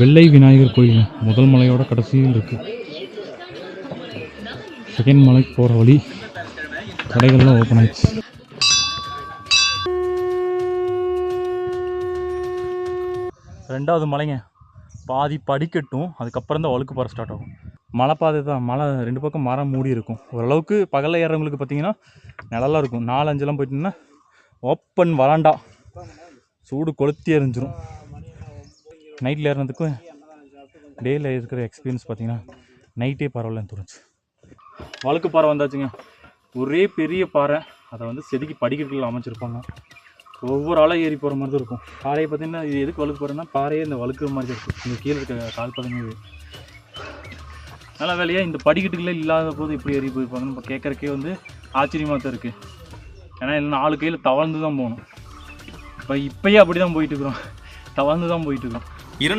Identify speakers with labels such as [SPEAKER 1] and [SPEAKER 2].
[SPEAKER 1] வெள்ளை விநாயகர் கோயில் முதல் மலையோட கடைசியில் இருக்குது. செகண்ட் மலைக்கு போகிற வழி கடைகள்லாம் ஓப்பன் ஆயிடுச்சு. ரெண்டாவது மலைங்க, பாதி படிக்கட்டும், அதுக்கப்புறம் தான் வழுக்கு பாறை ஸ்டார்ட் ஆகும். மலை பாதை தான், மலை ரெண்டு பக்கம் மரம் மூடி இருக்கும். ஓரளவுக்கு பகலில் ஏறவங்களுக்கு பார்த்தீங்கன்னா நிழலாக இருக்கும். 4-5 போயிட்டோம்னா ஓப்பன் வராண்டா, சூடு கொளுத்தி எரிஞ்சிடும். நைட்டில் ஏறினதுக்கும் டேயில் இருக்கிற எக்ஸ்பீரியன்ஸ் பார்த்தீங்கன்னா நைட்டே பரவாயில்லன்னு தோணுச்சு. வழுக்கு பாறை வந்தாச்சுங்க. ஒரே பெரிய பாறை, அதை வந்து செதுக்கி படிக்கட்டுகள் அமைச்சிருப்பாங்க. ஒவ்வொரு ஆளாக ஏறி போகிற மாதிரி தான் இருக்கும். பாறையை பார்த்தீங்கன்னா இது எதுக்கு வழுக்கு போகிறேன்னா பாறையே இந்த வழுக்குற மாதிரி தான் இருக்கும். இந்த கீழே இருக்க கால் பார்த்தீங்கன்னா நல்லா வேலையாக இந்த படிக்கட்டுகளே இல்லாத போது இப்படி ஏறி போயிருப்பாங்கன்னு இப்போ கேட்குறக்கே வந்து ஆச்சரியமாக தான் இருக்குது. ஏன்னா இல்லை 4 கையில் தவழ்ந்து தான் போகணும். இப்போயே அப்படி தான் போயிட்டுருக்குறோம், தவழ்ந்து தான் போயிட்டுருக்கோம்.